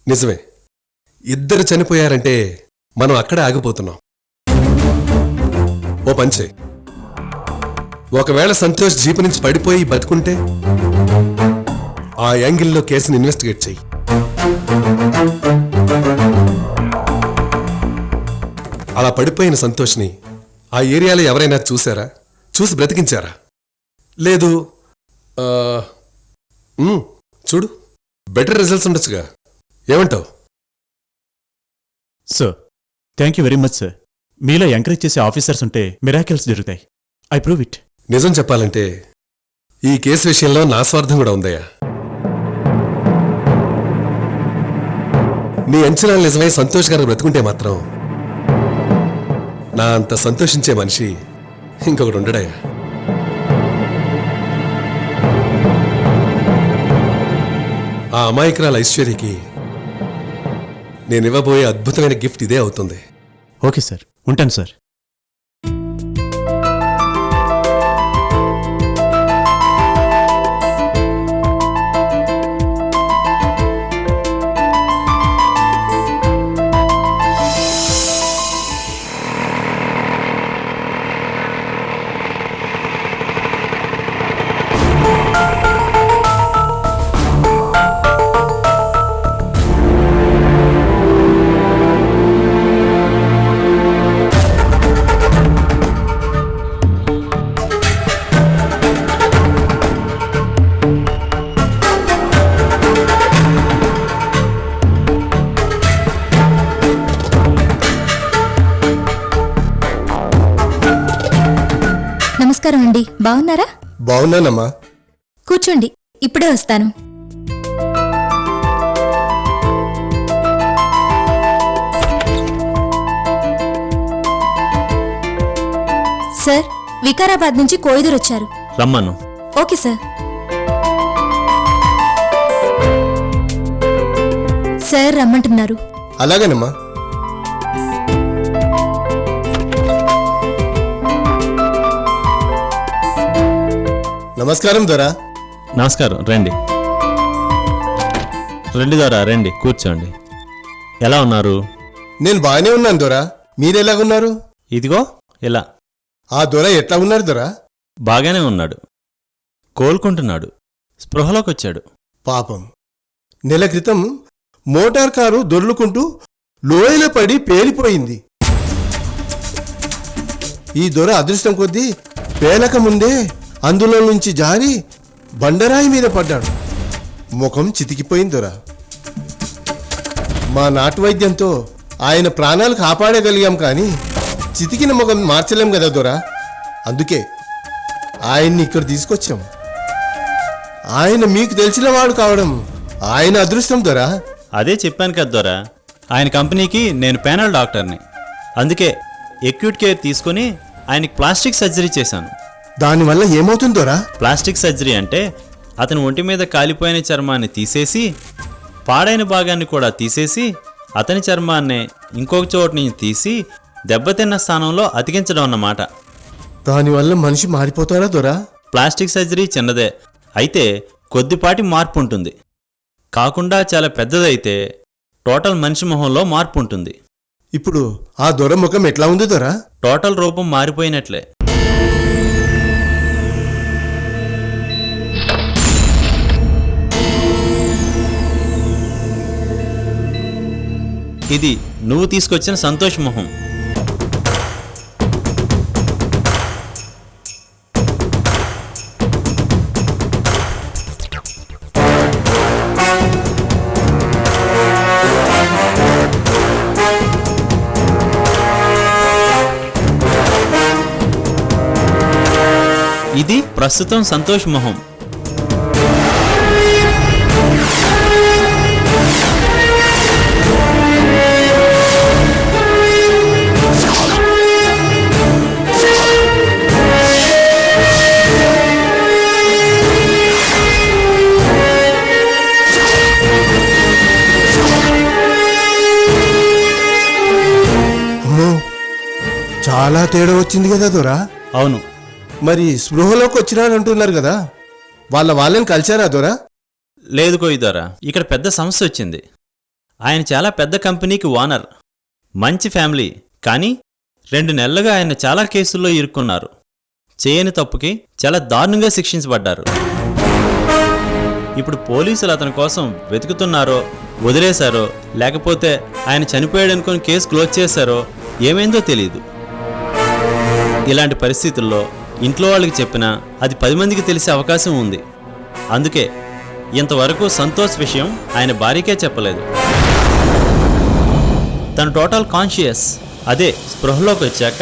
నిజమే. ఇద్దరు చనిపోయారంటే మనం అక్కడే ఆగిపోతున్నాం. ఓ పంచే, ఒకవేళ సంతోష్ జీపు నుంచి పడిపోయి బతుకుంటే ఆ యాంగిల్లో కేసుని ఇన్వెస్టిగేట్ చెయ్యి. అలా పడిపోయిన సంతోష్ని ఆ ఏరియాలో ఎవరైనా చూసారా? చూసి బ్రతికించారా? లేదు. చూడు, బెటర్ రిజల్ట్స్ ఉండొచ్చుగా. ఏమంటావు? Sir, thank you very much sir. మీలో ఎంకరేజ్ చేసే ఆఫీసర్స్ ఉంటే మిరాకిల్స్ జరుగుతాయి. I prove it. నిజం చెప్పాలంటే ఈ కేసు విషయంలో నా స్వార్థం కూడా ఉందయ్యా. నీ అంచనాలు నిజమై సంతోష్ గారు బ్రతుకుంటే మాత్రం నా అంత సంతోషించే మనిషి ఇంకొకటి ఉండడయ్యా. ఆ అమాయకురాల ఐశ్వర్యకి నేనివ్వబోయే అద్భుతమైన గిఫ్ట్ ఇదే అవుతుంది. ఓకే సార్, ఉంటాను సార్. నమస్కారం అండి, బాగున్నారా? బాగున్నానమ్మా. కూర్చోండి, ఇప్పుడే వస్తాను. సార్, వికారాబాద్ నుంచి కోయిదూరు వచ్చారు. రమ్మను. Okay sir. సార్ రమ్మంటున్నారు. అలాగేనమ్మా. నమస్కారం దొరా. నమస్కారం. రండి రండి దొరా, రండి కూర్చోండి. ఎలా ఉన్నారు? నేను బాగానే ఉన్నాను దొరా. మీరెలాగున్నారు? ఇదిగో ఇలా. ఆ దొర ఎట్లా ఉన్నారు దొరా? బాగానే ఉన్నాడు, కోలుకుంటున్నాడు, స్పృహలోకి వచ్చాడు. పాపం, నెల క్రితం మోటార్ కారు దొర్లుకుంటూ లోయలో పడి పేలిపోయింది. ఈ దొర అదృష్టం కొద్దీ పేలక ముందే అందులో నుంచి జారి బండరాయి మీద పడ్డాడు. ముఖం చితికిపోయింది దొర. మా నాటు వైద్యంతో ఆయన ప్రాణాలు కాపాడగలిగాం, కానీ చితికిన ముఖం మార్చలేం కదా దొర. అందుకే ఆయన్ని ఇక్కడ తీసుకొచ్చాం. ఆయన మీకు తెలిసినవాడు కావడం ఆయన అదృష్టం దొర. అదే చెప్పాను కదా దొరా, ఆయన కంపెనీకి నేను పేనల్ డాక్టర్ని. అందుకే ఎక్యూట్ కేర్ తీసుకుని ఆయనకి ప్లాస్టిక్ సర్జరీ చేశాను. దానివల్ల ఏమవుతుందోరా? ప్లాస్టిక్ సర్జరీ అంటే అతని ఒంటి మీద కాలిపోయిన చర్మాన్ని తీసేసి, పాడైన భాగాన్ని కూడా తీసేసి, అతని చర్మాన్నే ఇంకొక చోటు నుంచి తీసి దెబ్బతిన్న స్థానంలో అతికించడం అన్నమాట. దానివల్ల మనిషి మారిపోతారా దొరా? ప్లాస్టిక్ సర్జరీ చిన్నదే అయితే కొద్దిపాటి మార్పు ఉంటుంది. కాకుండా చాలా పెద్దదైతే టోటల్ మనిషి మొహంలో మార్పు ఉంటుంది. ఇప్పుడు ఆ దొర ముఖం ఎట్లా ఉంది దొరా? టోటల్ రూపం మారిపోయినట్లే. ఇది నువ్వు తీసుకొచ్చిన సంతోష్ మొహం. ఇది ప్రస్తుతం సంతోష్ మొహం. చాలా తేడా వచ్చింది కదా దొరా? అవును. మరి స్పృహలోకి వచ్చినారంటున్నారు కదా, వాళ్ళని కలిశారా దొరా? లేదు కోయిదొరా, ఇక్కడ పెద్ద సమస్య వచ్చింది. ఆయన చాలా పెద్ద కంపెనీకి ఓనర్, మంచి ఫ్యామిలీ. కానీ 2 నెలలుగా ఆయన చాలా కేసుల్లో ఇరుక్కున్నారు. చేయని తప్పుకి చాలా దారుణంగా శిక్షించబడ్డారు. ఇప్పుడు పోలీసులు అతని కోసం వెతుకుతున్నారో, వదిలేశారో, లేకపోతే ఆయన చనిపోయాడనుకొని కేసు క్లోజ్ చేశారో ఏమైందో తెలియదు. ఇలాంటి పరిస్థితుల్లో ఇంట్లో వాళ్ళకి చెప్పినా అది 10 మందికి తెలిసే అవకాశం ఉంది. అందుకే ఇంతవరకు సంతోష్ విషయం ఆయన భార్యకే చెప్పలేదు. తను టోటల్ కాన్షియస్, అదే స్పృహలోకి వచ్చాక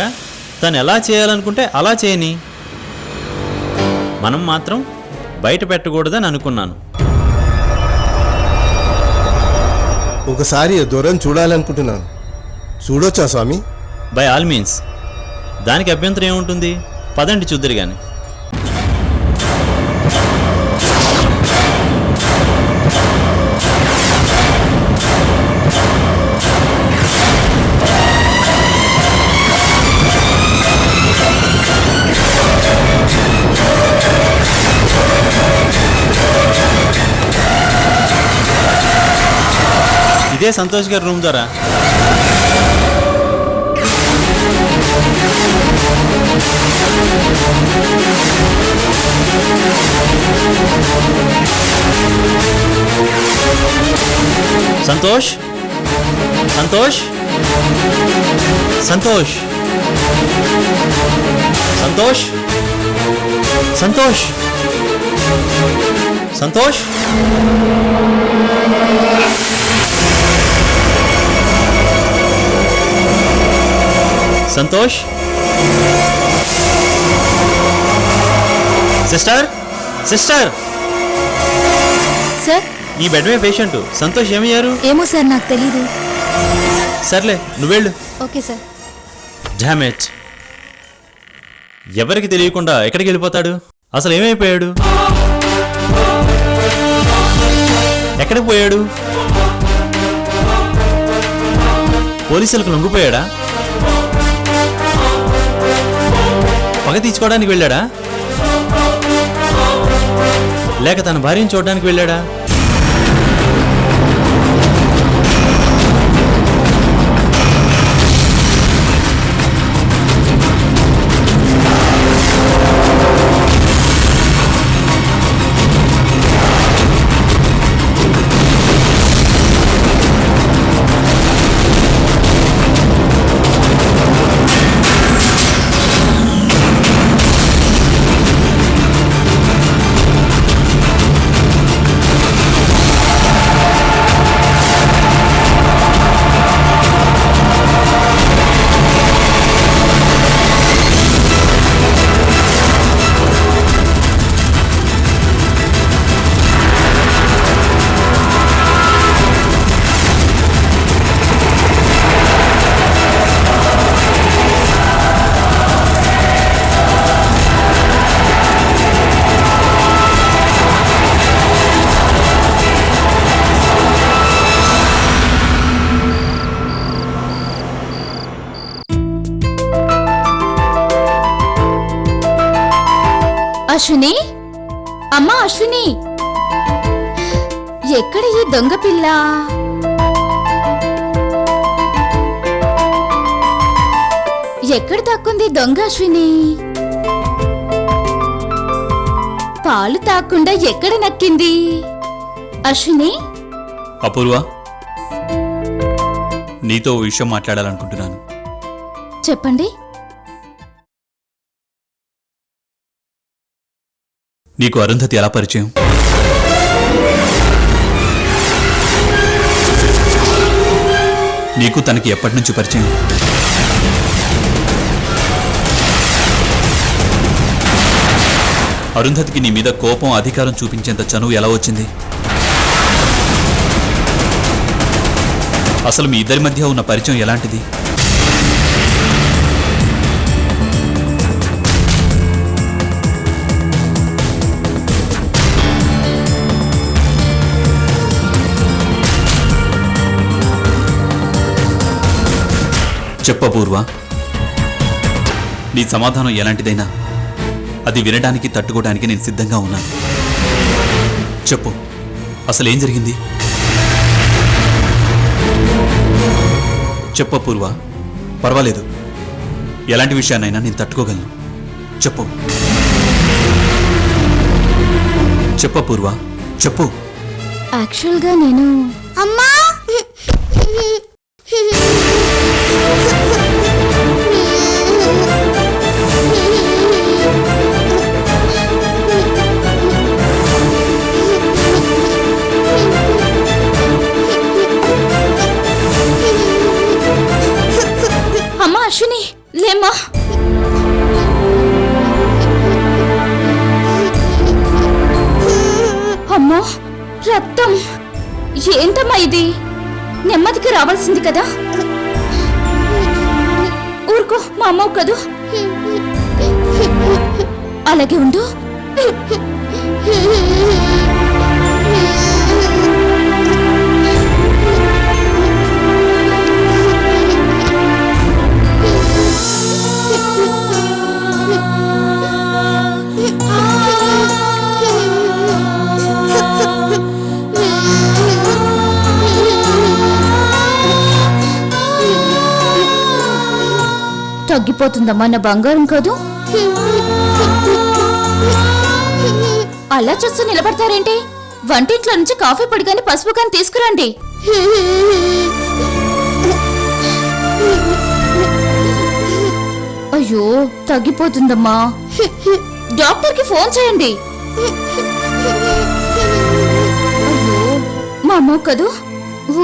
తను ఎలా చేయాలనుకుంటే అలా చేయని. మనం మాత్రం బయట పెట్టకూడదని అనుకున్నాను. ఒకసారి దొరని చూడాలనుకుంటున్నాను. చూడొచ్చా స్వామి? By all means. దానికి అభ్యంతరం ఏముంటుంది? పదండి చూద్దరు గాని. ఇదే సంతోష్ గారి రూమ్ ద్వారా. Santosh, Santosh, Santosh, Santosh, Santosh, Santosh. Santosh, sister, sister, sir, ఈ బెడ్ మీద పేషెంట్ సంతోష్ ఏమయ్యారు? ఏమో సార్, నాకు తెలీదు. సర్లే నువ్వెళ్ళు. Okay sir. డామెట్, ఎవరికి తెలియకుండా ఎక్కడికి వెళ్ళిపోతాడు? అసలు ఏమైపోయాడు? ఎక్కడికి పోయాడు? పోలీసులకు లొంగిపోయాడా? పగ తీసుకోవడానికి వెళ్ళాడా? లేక తన భార్యను చూడడానికి వెళ్ళాడా? అశ్విని, అమ్మా అశ్విని, ఎక్కడ ఈ దొంగ పిల్ల? ఎక్కడ దాక్కుంది దొంగ అశ్విని? పాలు తాక్కుండా ఎక్కడ నక్కింది అశ్విని? అపూర్వ, నీతో ఓ విషయం మాట్లాడాలనుకుంటున్నాను. చెప్పండి. నీకు అరుంధతి ఎలా పరిచయం? నీకు తనకి ఎప్పటి నుంచి పరిచయం? అరుంధతికి నీ మీద కోపం, అధికారం చూపించేంత చనువు ఎలా వచ్చింది? అసలు మీ ఇద్దరి మధ్య ఉన్న పరిచయం ఎలాంటిది? చెప్పపూర్వ, నీ సమాధానం ఎలాంటిదైనా అది వినడానికి, తట్టుకోవడానికి నేను సిద్ధంగా ఉన్నాను. చెప్పు, అసలేం జరిగింది? చెప్పు పూర్వ, పర్వాలేదు. ఎలాంటి విషయాన్నైనా నేను తట్టుకోగలను. చెప్పు చెప్పు పూర్వ, చెప్పు. యాక్చువల్గా నేను అమ్మా అమ్మా అశ్విని లేమ్మా. అమ్మో రక్తం, ఏంటమ్మా ఇది? నెమ్మదికి రావాల్సింది కదా. ఊరుకో, మా అమ్మ కదూ. అలాగే ఉండు. తగ్గిపోతుందమ్మా నా బంగారం కాదు. అలా చూస్తూ నిలబడతారేంటి? వంటింట్లో నుంచి కాఫీ పొడి కానీ పసుపు కానీ తీసుకురండి. అయ్యో తగ్గిపోతుందమ్మా. డాక్టర్కి ఫోన్ చేయండి. అయ్యో మా అమ్మ కదూ.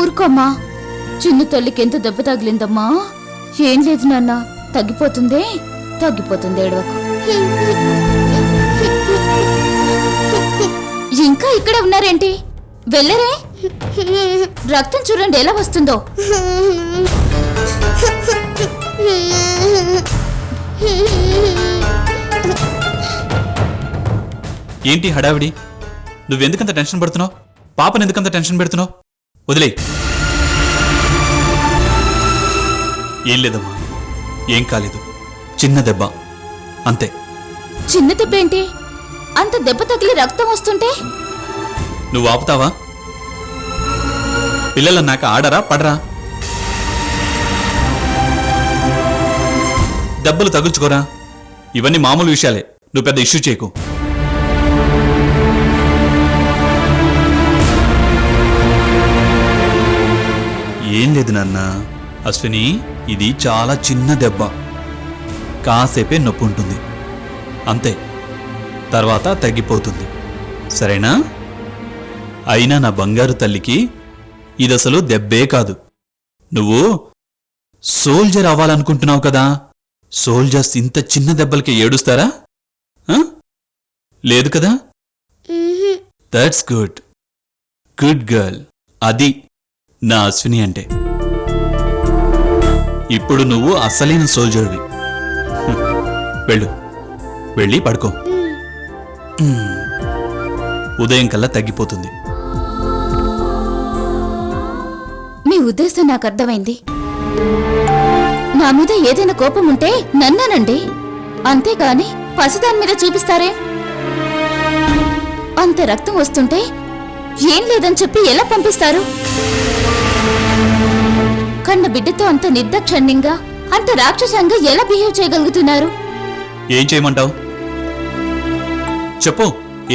ఊరుకోమ్మా. చిన్న తల్లికి ఎంత దెబ్బ తగిలిందమ్మా. ఏం లేదు నాన్న, తగ్గిపోతుంది తగ్గిపోతుంది, ఏడవకు. ఇంకా ఇక్కడే ఉన్నారేంటి? వెళ్ళరే. రక్తం చూడండి ఎలా వస్తుందో. ఏంటి హడావిడి? నువ్వెందుకంత టెన్షన్ పడుతున్నావు? పాపను ఎందుకంత టెన్షన్ పెడుతున్నావు? వదిలే. ఏం లేదమ్మా, ఏం కాలేదు. చిన్న దెబ్బ అంతే. చిన్న దెబ్బ ఏంటి? అంత దెబ్బ తగిలి రక్తం వస్తుంటే నువ్వు ఆపుతావా? పిల్లలన్నాక ఆడరా పడరా? దెబ్బలు తగుల్చుకోరా. ఇవన్నీ మామూలు విషయాలే, నువ్వు పెద్ద ఇష్యూ చేయకు. ఏం లేదు నాన్న. అశ్విని, ఇది చాలా చిన్న దెబ్బ. కాసేపే నొప్పి ఉంటుంది అంతే, తర్వాత తగ్గిపోతుంది. సరేనా? అయినా నా బంగారు తల్లికి ఇదసలు దెబ్బే కాదు. నువ్వు సోల్జర్ అవ్వాలనుకుంటున్నావు కదా. సోల్జర్స్ ఇంత చిన్న దెబ్బలకి ఏడుస్తారా? లేదు కదా. That's good. Good girl. అది నా అశ్విని అంటే. ఇప్పుడు నువ్వు అసలైన సోల్జర్వి. వెళ్ళు, వెళ్ళి పడుకో. ఉదయం కల్లా తగ్గిపోతుంది. మీ ఉద్దేశం నాకు అర్థమైంది. నా మీద ఏదైనా కోపం ఉంటే నన్ననండి, అంతేగాని పసిదాని మీద చూపిస్తారే. అంత రక్తం వస్తుంటే ఏం లేదని చెప్పి ఎలా పంపిస్తారు? కన్న బిడ్డతో అంత నిర్దాక్షిణ్యంగా, అంత రాక్షసంగా ఎలా బిహేవ్ చేయగలుగుతున్నారు? ఏం చేయమంటావు? చెప్పు,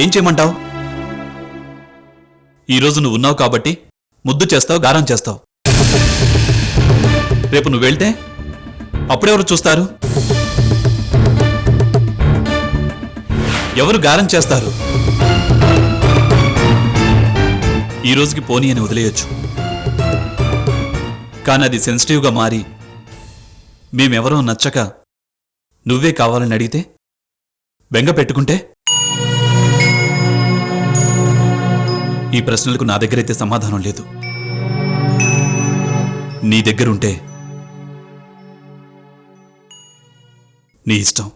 ఏం చేయమంటావు? ఈరోజు నువ్వు ఉన్నావు కాబట్టి ముద్దు చేస్తావు, గారం చేస్తావు. రేపు నువ్వు వెళ్తే అప్పుడెవరు చూస్తారు? ఎవరు గారం చేస్తారు? ఈ రోజుకి పోనీ అని వదిలేయొచ్చు, కానీ అది సెన్సిటివ్గా మారి మేమెవరో నచ్చక నువ్వే కావాలని అడిగితే, బెంగ పెట్టుకుంటే? ఈ ప్రశ్నలకు నా దగ్గరైతే సమాధానం లేదు. నీ దగ్గరుంటే నీ ఇష్టం.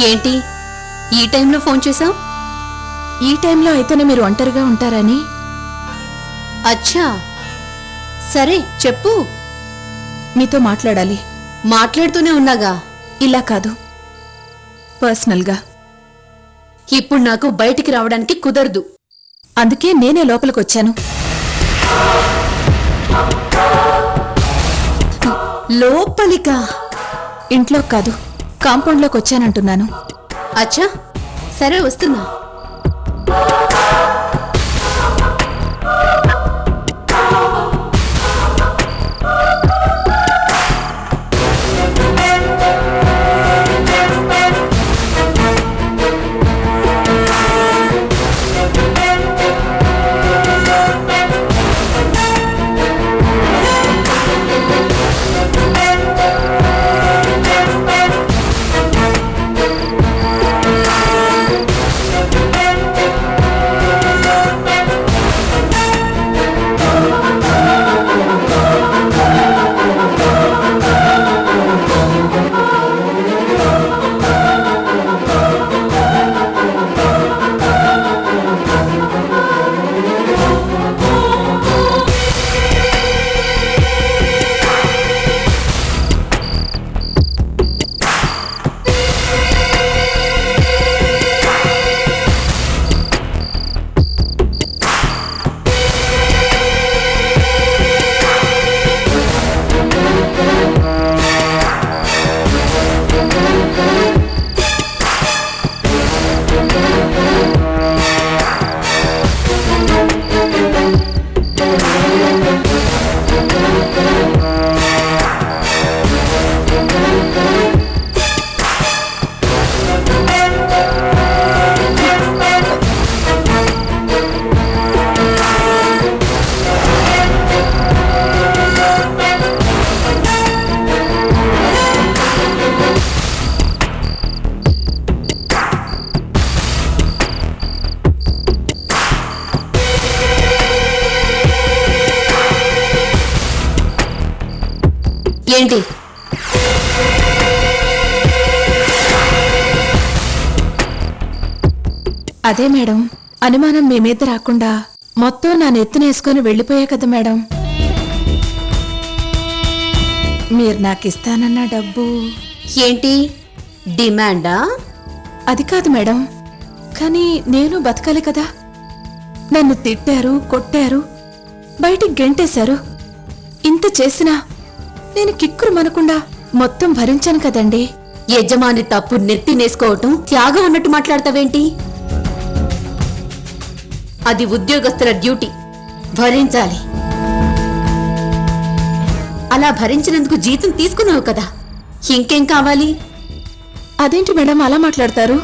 ఏంటి ఈ టైంలో ఫోన్ చేశావు? ఈ టైంలో అయితేనే మీరు ఒంటరిగా ఉంటారని. అచ్చా, సరే చెప్పు. మీతో మాట్లాడాలి. మాట్లాడుతూనే ఉన్నాగా. ఇలా కాదు, పర్సనల్గా. ఇప్పుడు నాకు బయటికి రావడానికి కుదరదు. అందుకే నేనే లోపలికొచ్చాను. లోపలికా? ఇంట్లో కాదు, కాంపౌండ్లోకి వచ్చానంటున్నాను. అచ్చా, సరే వస్తున్నా. ఏంటి? అదే మేడం, అనుమానం మీ మీద రాకుండా మొత్తం నా నెత్తినేసుకొని వెళ్ళిపోయా కదా మేడం. మీరు నాకు ఇస్తానన్న డబ్బు. ఏంటి డిమాండా? అది కాదు మేడం, కానీ నేను బతకాలి కదా. నన్ను తిట్టారు, కొట్టారు, బయటికి గెంటేశారు. ఇంత చేసినా నేను కిక్కురు మనకుండా మొత్తం భరించాను కదండి. యజమాని తప్పు నెత్తినేసుకోవటం త్యాగం అన్నట్టు మాట్లాడతావేంటి? అది ఉద్యోగస్తుల డ్యూటీ, భరించాలి. అలా భరించినందుకు జీతం తీసుకున్నావు కదా, ఇంకేం కావాలి? అదేంటి మేడం అలా మాట్లాడతారు?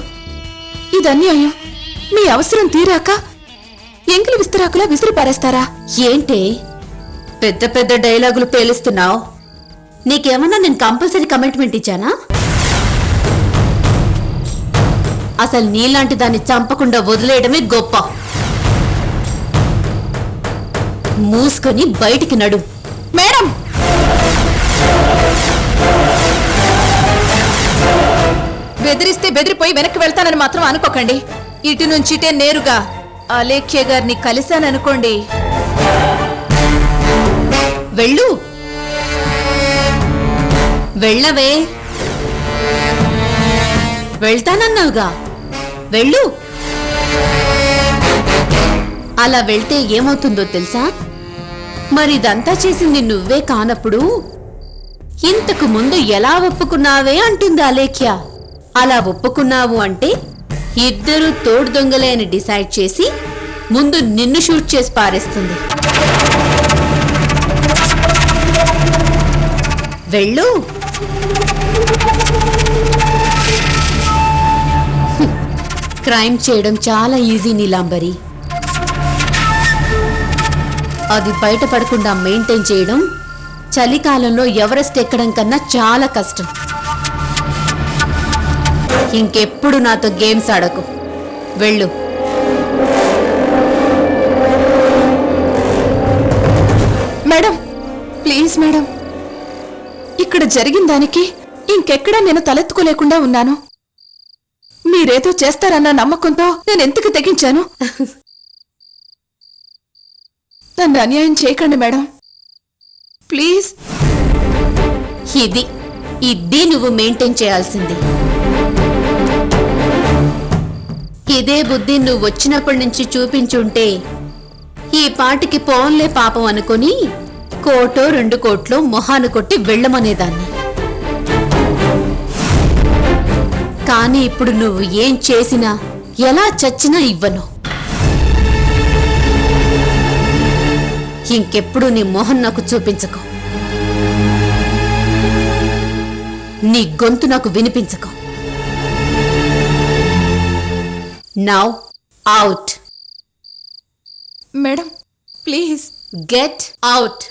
ఇది అన్యాయం. మీ అవసరం తీరాక ఎంగిలి విస్తరాకులా విసిరి పారేస్తారా? ఏంటే పెద్ద పెద్ద డైలాగులు పేలుస్తున్నావు? నీకేమన్నా నేను కంపల్సరీ కమిట్మెంట్ ఇచ్చానా? అసలు నీలాంటి దాన్ని చంపకుండా వదిలేయడమే గొప్ప. మూసుకొని బయటికి నడు. మేడం, బెదిరిస్తే బెదిరిపోయి వెనక్కి వెళ్తానని మాత్రం అనుకోకండి. ఇటు నుంచిటే నేరుగా అలేఖ్య గారిని కలిశాననుకోండి. వెళ్ళు, వెళ్ళవే. వెళ్తానన్నావుగా, వెళ్ళు. అలా వెళ్తే ఏమవుతుందో తెలుసా? మరి ఇదంతా చేసింది నువ్వే కానప్పుడు ఇంతకు ముందు ఎలా ఒప్పుకున్నావే అంటుంది అలేఖ్య. అలా ఒప్పుకున్నావు అంటే ఇద్దరు తోడు దొంగలే అని డిసైడ్ చేసి ముందు నిన్ను షూట్ చేసి పారేస్తుంది. వెళ్ళు. క్రైమ్ చేయడం చాలా ఈజీ నీలాంబరి. అది బయటపడకుండా మెయింటైన్ చేయడం చలికాలంలో ఎవరెస్ట్ ఎక్కడం కన్నా చాలా కష్టం. ఇంకెప్పుడు నాతో గేమ్స్ ఆడకు. వెళ్ళు. మేడం, ప్లీజ్ మేడం, ఇక్కడ జరిగిన దానికి ఇంకెక్కడా నేను తలెత్తుకోలేకుండా ఉన్నాను. మీరేదో చేస్తారన్న నమ్మకంతో నేను ఎందుకు తెగించాను. నన్ను అన్యాయం చేయకండి మేడం, ప్లీజ్. ఇది నువ్వు మెయింటైన్ చేయాల్సింది. ఇదే బుద్ధి నువ్వు వచ్చినప్పటి నుంచి చూపించుంటే ఈ పాటికి పోన్లే పాపం అనుకుని 1-2 కోట్లు మొహాను కొట్టి వెళ్ళమనేదాన్ని. కానీ ఇప్పుడు నువ్వు ఏం చేసినా ఎలా చచ్చినా ఇవ్వను. ఇంకెప్పుడు నీ మొహం నాకు చూపించకు, నీ గొంతు నాకు వినిపించకు. Now out. Madam please. Get out.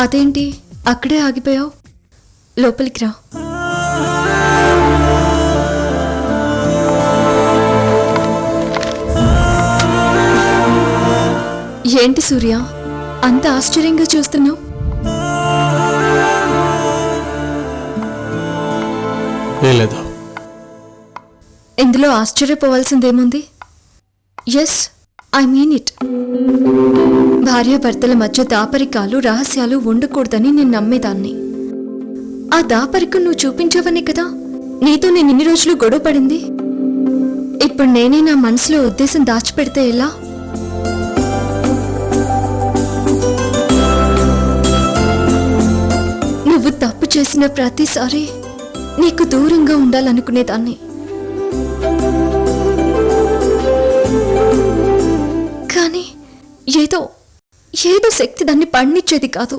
అదేంటి అక్కడే ఆగిపోయావు? లోపలికి రా. ఏంటి సూర్య, అంత ఆశ్చర్యంగా చూస్తున్నావు? లేదు. ఇందులో ఆశ్చర్యపోవాల్సిందేముంది? Yes, I mean it. భార్యాభర్తల మధ్య దాపరికాలు రహస్యాలు ఉండకూడదని నేను నమ్మేదాన్ని. ఆ దాపరికం నువ్వు చూపించావనే కదా నీతో నేను ఇన్ని రోజులు గొడవ పడింది. ఇప్పుడు నేనే నా మనసులో ఉద్దేశం దాచిపెడితే ఎలా? నువ్వు తప్పు చేసిన ప్రతిసారి నీకు దూరంగా ఉండాలనుకునేదాన్ని. కానీ ఏదో శక్తి దాన్ని పండించేది కాదు.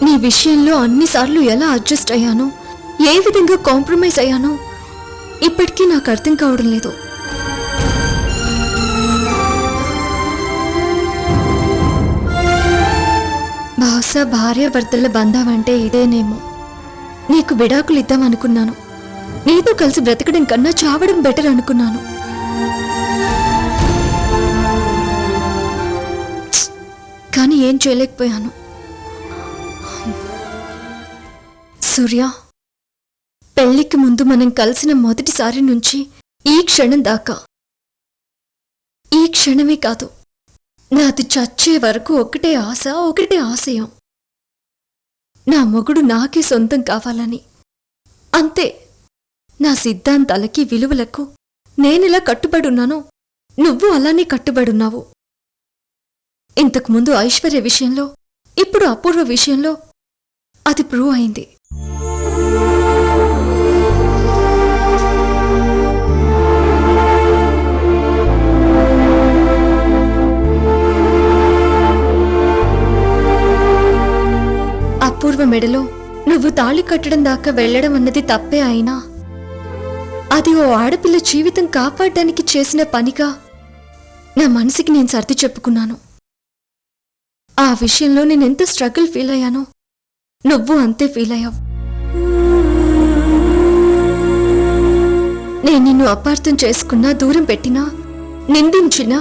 నీ విషయంలో అన్నిసార్లు ఎలా అడ్జస్ట్ అయ్యానో, ఏ విధంగా కాంప్రమైజ్ అయ్యానో ఇప్పటికీ నాకు అర్థం కావడం లేదు. బహుశా భార్యాభర్తల బంధం అంటే ఇదేనేమో. నీకు విడాకులు ఇద్దామనుకున్నాను. నీతో కలిసి బ్రతకడం కన్నా చావడం బెటర్ అనుకున్నాను. కానీ ఏం చేయలేకపోయాను. సూర్య, పెళ్లికి ముందు మనం కలిసిన మొదటిసారి నుంచి ఈ క్షణం దాకా, ఈ క్షణమే కాదు, నాది చచ్చే వరకు ఒకటే ఆశ, ఒకటే ఆశయం. నా మొగుడు నాకే సొంతం కావాలని. అంతే. నా సిద్ధాంతాలకి విలువలకు నేనెలా కట్టుబడున్నానో నువ్వు అలానే కట్టుబడున్నావు. ఇంతకుముందు ఐశ్వర్య విషయంలో, ఇప్పుడు అపూర్వ విషయంలో అది ప్రూవ్ అయింది. అపూర్వ మెడలో నువ్వు తాళి కట్టడం దాకా వెళ్లడం అన్నది తప్పే అయినా అది ఓ ఆడపిల్ల జీవితం కాపాడడానికి చేసిన పనిగా నా మనసుకి నేను సర్ది చెప్పుకున్నాను. ఆ విషయంలో నేనెంత స్ట్రగుల్ ఫీల్ అయ్యానో నువ్వు అంతే ఫీల్ అయ్యావు. నేను నిన్ను అపార్థం చేసుకున్నా, దూరం పెట్టినా, నిందించినా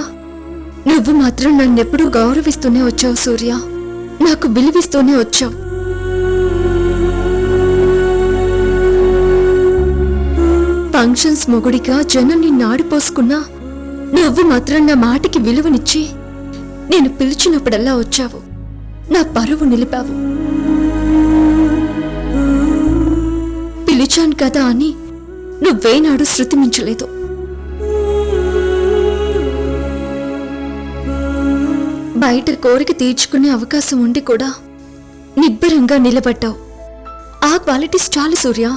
నువ్వు మాత్రం నన్నెప్పుడూ గౌరవిస్తూనే వచ్చావు సూర్య. నాకు విలువిస్తూనే వచ్చావు. ఫంక్షన్స్ మొగుడిగా జనం నిన్ను ఆడిపోసుకున్నా నువ్వు మాత్రం నా మాటకి విలువనిచ్చి నేను పిలిచినప్పుడల్లా వచ్చావు. నా పరువు నిలిపావు. పిలిచాను కదా అని నువ్వేనాడు శృతి మించలేదు. బయట కోరిక తీర్చుకునే అవకాశం ఉండి కూడా నిబ్బరంగా నిలబడ్డావు. ఆ క్వాలిటీస్ చాలు సూర్య.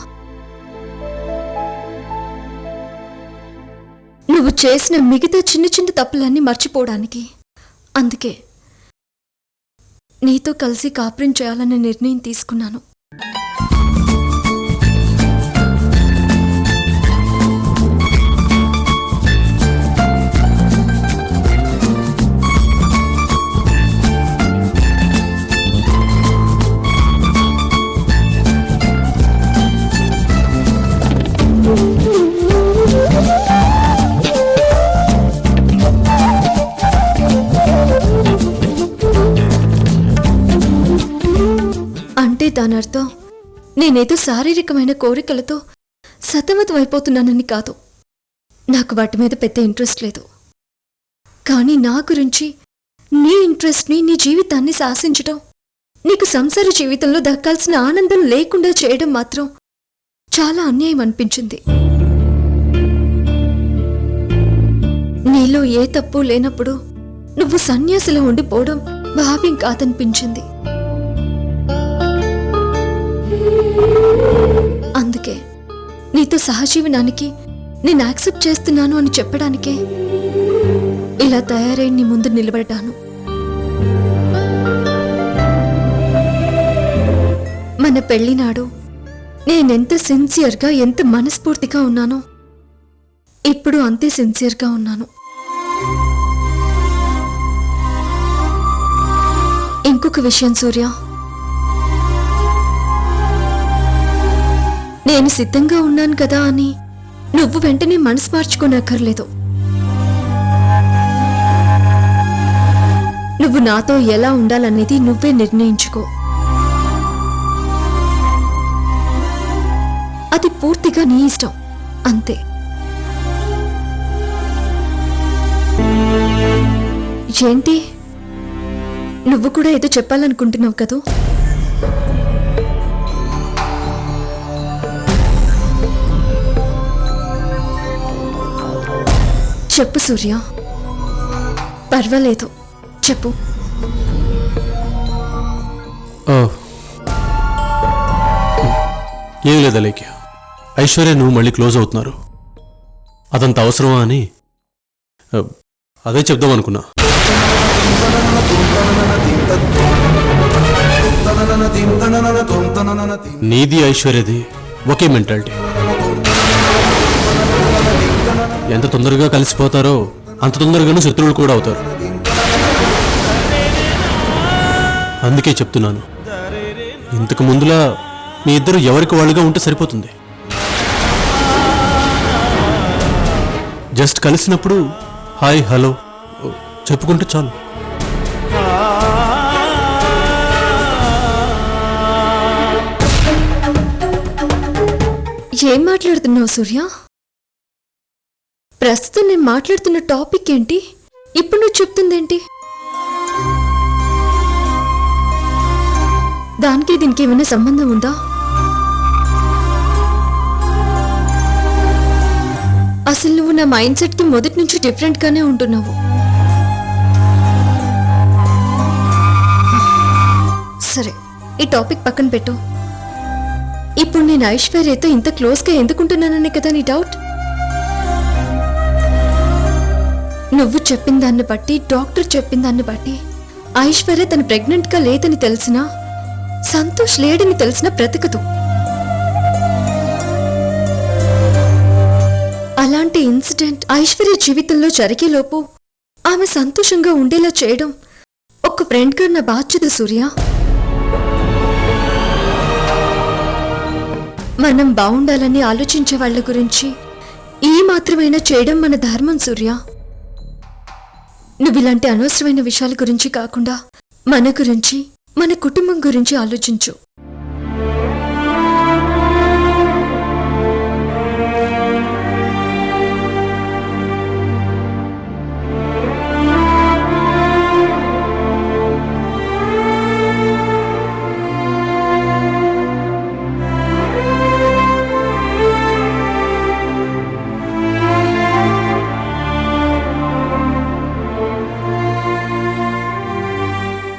నువ్వు చేసిన మిగతా చిన్న చిన్న తప్పులన్నీ మర్చిపోవడానికి. అందుకే నీతో కలిసి కాపురం చేయాలనే నిర్ణయం తీసుకున్నాను. దానర్థం నేనేదో శారీరకమైన కోరికలతో సతమతం అయిపోతున్నానని కాదు. నాకు వాటి మీద పెద్ద ఇంట్రెస్ట్ లేదు. కానీ నా గురించి నీ ఇంట్రెస్ట్ని, నీ జీవితాన్ని శాసించటం, నీకు సంసార జీవితంలో దక్కాల్సిన ఆనందం లేకుండా చేయడం మాత్రం చాలా అన్యాయం అనిపించింది. నీలో ఏ తప్పు లేనప్పుడు నువ్వు సన్యాసిలో ఉండిపోవడం భావ్యం కాదనిపించింది. అందుకే నీతో సహజీవనానికి నేను యాక్సెప్ట్ చేస్తున్నాను అని చెప్పడానికే ఇలా తయారై నీ ముందు నిలబడ్డాను. మన పెళ్లినాడు నేనెంత సిన్సియర్గా, ఎంత మనస్ఫూర్తిగా ఉన్నానో ఇప్పుడు అంతే సిన్సియర్గా ఉన్నాను. ఇంకొక విషయం సూర్య, నేను సిద్ధంగా ఉన్నాను కదా అని నువ్వు వెంటనే మనసు మార్చుకోనక్కర్లేదు. నువ్వు నాతో ఎలా ఉండాలనేది నువ్వే నిర్ణయించుకో. అది పూర్తిగా నీ ఇష్టం, అంతే. ఏంటి, నువ్వు కూడా ఏదో చెప్పాలనుకుంటున్నావు కదూ? చెప్పు సూర్య, పర్వాలేదు, చెప్పు. ఏం లేదు అలేఖ్య, ఐశ్వర్య నువ్వు మళ్ళీ క్లోజ్ అవుతున్నారు. అదంత అవసరమా అని అదే చెప్దాం అనుకున్నా. నీది ఐశ్వర్యది ఒకే మెంటాలిటీ. ఎంత తొందరగా కలిసిపోతారో అంత తొందరగానూ శత్రువులు కూడా అవుతారు. అందుకే చెప్తున్నాను, ఇంతకు ముందులా మీ ఇద్దరు ఎవరికి వాళ్ళుగా ఉంటే సరిపోతుంది. జస్ట్ కలిసినప్పుడు హాయ్ హలో చెప్పుకుంటే చాలు. ఏం మాట్లాడుతున్నావు సూర్య? ప్రస్తుతం నేను మాట్లాడుతున్న టాపిక్ ఏంటి? ఇప్పుడు నువ్వు చెప్తుందేంటి? దానికి దీనికి ఏమైనా సంబంధం ఉందా? అసలు నువ్వు నా మైండ్ సెట్ కి మొదటి నుంచి డిఫరెంట్ గానే ఉంటున్నావు. సరే, ఈ టాపిక్ పక్కన పెట్టు. ఇప్పుడు నేను ఐశ్వర్యతో ఇంత క్లోజ్ గా ఎందుకుంటున్నాననే కదా నీ డౌట్? నువ్వు చెప్పిన దాన్ని బట్టి, డాక్టర్ చెప్పిన దాన్ని బట్టి ఐశ్వర్య తను ప్రెగ్నెంట్ గా లేదని తెలిసినా, సంతోష్ లేడని తెలిసినా బ్రతకదు. అలాంటి ఇన్సిడెంట్ ఐశ్వర్య జీవితంలో జరిగేలోపు ఆమె సంతోషంగా ఉండేలా చేయడం ఒక ఫ్రెండ్ గా నా బాధ్యత సూర్య. మనం బాగుండాలని ఆలోచించే వాళ్ళ గురించి ఈ మాత్రమైనా చేయడం మన ధర్మం సూర్య. నువ్వు ఇలాంటి అనవసరమైన విషయాల గురించి కాకుండా మన గురించి, మన కుటుంబం గురించి ఆలోచించు.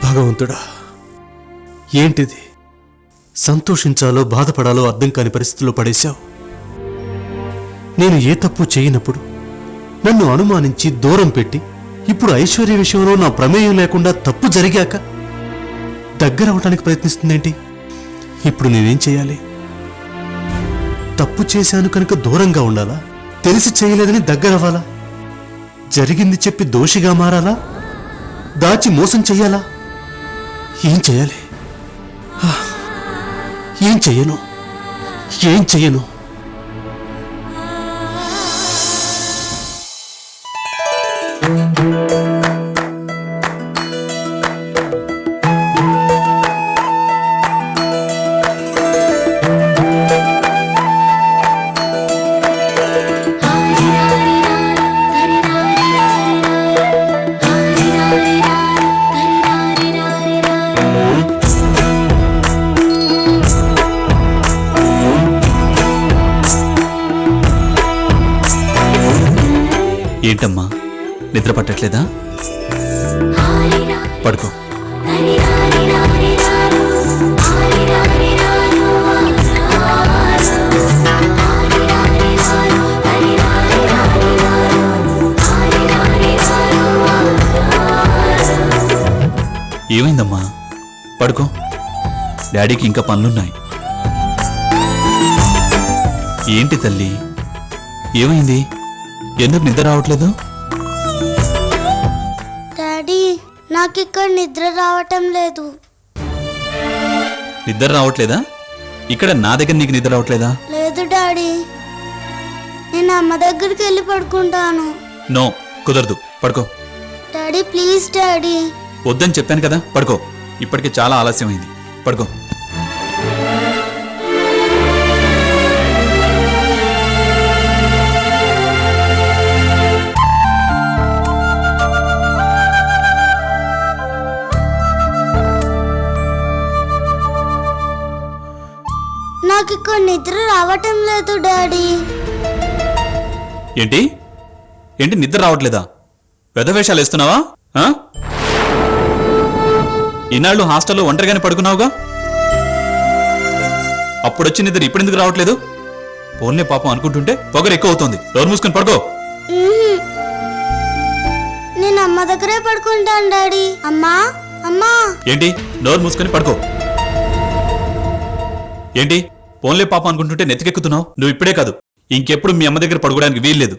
భగవంతుడా, ఏంటిది? సంతోషించాలో బాధపడాలో అర్థం కాని పరిస్థితుల్లో పడేశావు. నేను ఏ తప్పు చేయనప్పుడు నన్ను అనుమానించి దూరం పెట్టి, ఇప్పుడు ఐశ్వర్య విషయంలో నా ప్రమేయం లేకుండా తప్పు జరిగాక దగ్గరవటానికి ప్రయత్నిస్తుందేంటి? ఇప్పుడు నేనేం చేయాలి? తప్పు చేశాను కనుక దూరంగా ఉండాలా? తెలిసి చేయలేదని దగ్గరవ్వాలా? జరిగింది చెప్పి దోషిగా మారాలా? దాచి మోసం చెయ్యాలా? ఏం చేయాలి? ఏం చెయ్యను? ఏం చెయ్యను? ఏంటమ్మా, నిద్ర పట్టట్లేదా? పడుకో. ఏమైందమ్మా? పడుకో, డాడీకి ఇంకా పనులున్నాయి. ఏంటి తల్లి, ఏమైంది? ఎందుకు నిద్ర రావట్లేదు? డాడీ, నాకు ఇక్కడ నిద్ర రావటం లేదు. నిద్ర రావట్లేదా? ఇక్కడ నా దగ్గర నీకు నిద్ర రావట్లేదా? లేదు డాడీ, నేను అమ్మ దగ్గరికి వెళ్ళి పడుకుంటాను. నో, కుదరదు. పడుకో. Daddy please daddy. వద్దని చెప్పాను కదా, పడుకో. ఇప్పటికే చాలా ఆలస్యమైంది. పడుకో. నాకు ఇక్కడ నిద్ర రావటం లేదు డాడీ. ఏంటి ఏంటి నిద్ర రావట్లేదా? పెదవేషాలు వేస్తున్నావా? ఆ? ఇన్నాళ్ళు హాస్టల్లో ఒంటరిగానే పడుకున్నావుగా, అప్పుడొచ్చి నిద్ర ఇప్పుడెందుకు రావట్లేదు? పోన్లే పాపం అనుకుంటుంటే పొగరు ఎక్కువ అవుతోంది. డోర్ మూసుకొని పడుకో. నేను అమ్మ దగ్గరే పడుకుంటాను డాడీ. అమ్మా అమ్మా. ఏంటి డోర్ మూసుకొని పడుకో. ఏంటి పోన్లే పాపం అనుకుంటుంటే నెత్తికెక్కుతున్నావు? నువ్వు ఇప్పుడే కాదు, ఇంకెప్పుడు మీ అమ్మ దగ్గర పడుకోవడానికి వీల్లేదు.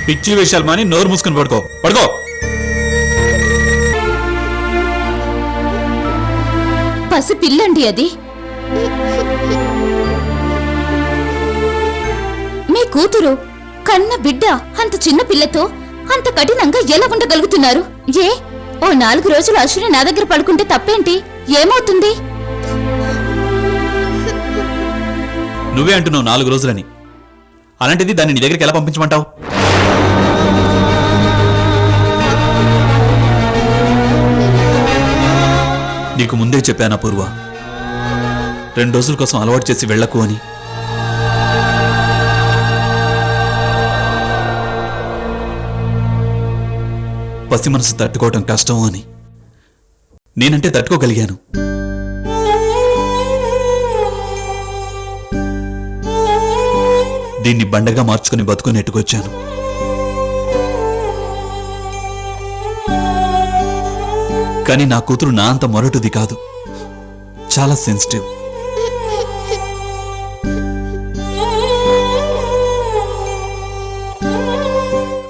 పిచ్చి వేషాలు మాని నోరు మూసుకొని పడుకో. పడుకో. పసి పిల్లండి అది. మీ కూతురు కన్న బిడ్డ అంత చిన్న పిల్లతో అంత కఠినంగా ఎలా ఉండగలుగుతున్నారు? ఓ 4 రోజులు అశ్విని నా దగ్గర పడుకుంటే తప్పేంటి? ఏమవుతుంది? నువ్వే అంటున్నావు 4 రోజులని. అలాంటిది దాన్ని నీ దగ్గరికి ఎలా పంపించమంటావు? నీకు ముందే చెప్పానా పూర్వ, 2 రోజుల కోసం అలవాటు చేసి వెళ్ళకు అని. పసి మనసు తట్టుకోవటం కష్టం అని. నేనంటే తట్టుకోగలిగాను. దీన్ని బండగా మార్చుకుని బతుకుని నెట్టుకొచ్చాను. కానీ నా కూతురు నా అంత మొరటుది కాదు, చాలా సెన్సిటివ్.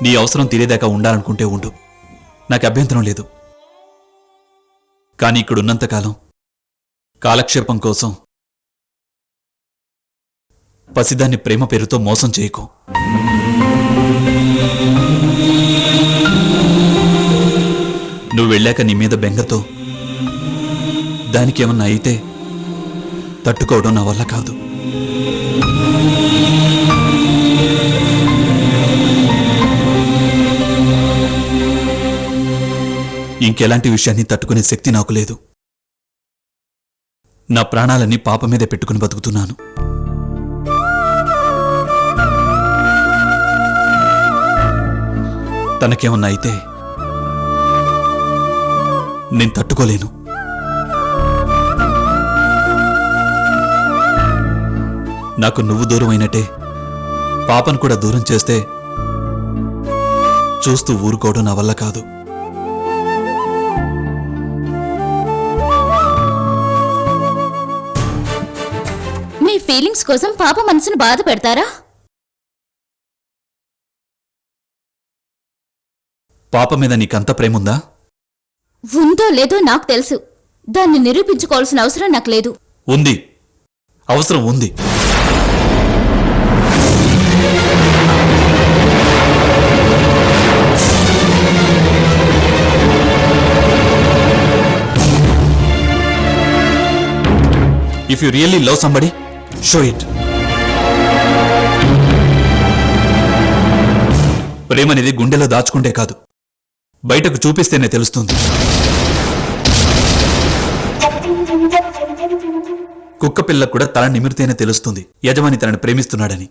నీ అవసరం తీరేదాకా ఉండాలనుకుంటే ఉండు, నాకు అభ్యంతరం లేదు. కానీ ఇక్కడున్నంతకాలం కాలక్షేపం కోసం పసిదాన్ని ప్రేమ పేరుతో మోసం చేయకు. నువ్వు వెళ్ళాక నీ మీద బెంగతో దానికేమన్నా అయితే తట్టుకోవడం నా వల్ల కాదు. ఇంకెలాంటి విషయాన్ని తట్టుకునే శక్తి నాకు లేదు. నా ప్రాణాలన్నీ పాప మీదే పెట్టుకుని బతుకుతున్నాను. తనకేమన్నా అయితే నేను తట్టుకోలేను. నాకు నువ్వు దూరం అయినట్టే పాపను కూడా దూరం చేస్తే చూస్తూ ఊరుకోవడం నా వల్ల కాదు. మీ ఫీలింగ్స్ కోసం పాప మనసును బాధ పెడతారా? పాప మీద నీకంత ప్రేముందా? ఉందో లేదో నాకు తెలుసు. దాన్ని నిరూపించుకోవాల్సిన అవసరం నాకు లేదు. ఉంది, అవసరం ఉంది. If you really love somebody, show it. ప్రేమనేది గుండెలో దాచుకుంటే కాదు, బయటకు చూపిస్తేనే తెలుస్తుంది. కుక్క పిల్లకు కూడా తల నిమిరితేనే తెలుస్తుంది యజమాని తనని ప్రేమిస్తున్నాడని.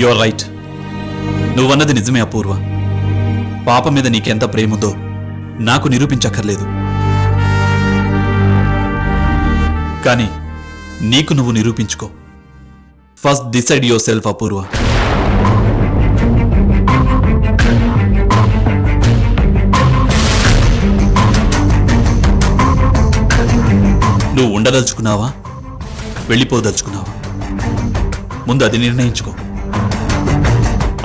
You are right. నువ్వన్నది నిజమే అపూర్వ. పాప మీద నీకెంత ప్రేముందో నాకు నిరూపించక్కర్లేదు. కానీ నీకు నువ్వు నిరూపించుకో. ఫస్ట్ డిసైడ్ యువర్ సెల్ఫ్ అపూర్వ. నువ్వు ఉండదలుచుకున్నావా, వెళ్ళిపోదలుచుకున్నావా? ముందు అది నిర్ణయించుకో.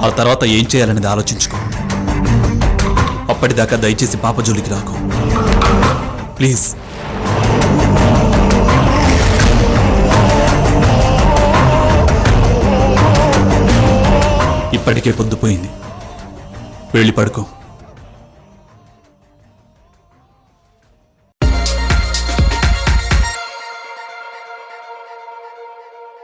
ఆ తర్వాత ఏం చేయాలనేది ఆలోచించుకో. అప్పటిదాకా దయచేసి పాప జోలికి రాకు ప్లీజ్. ఇప్పటికే పొద్దుపోయింది, వెళ్ళి పడుకో.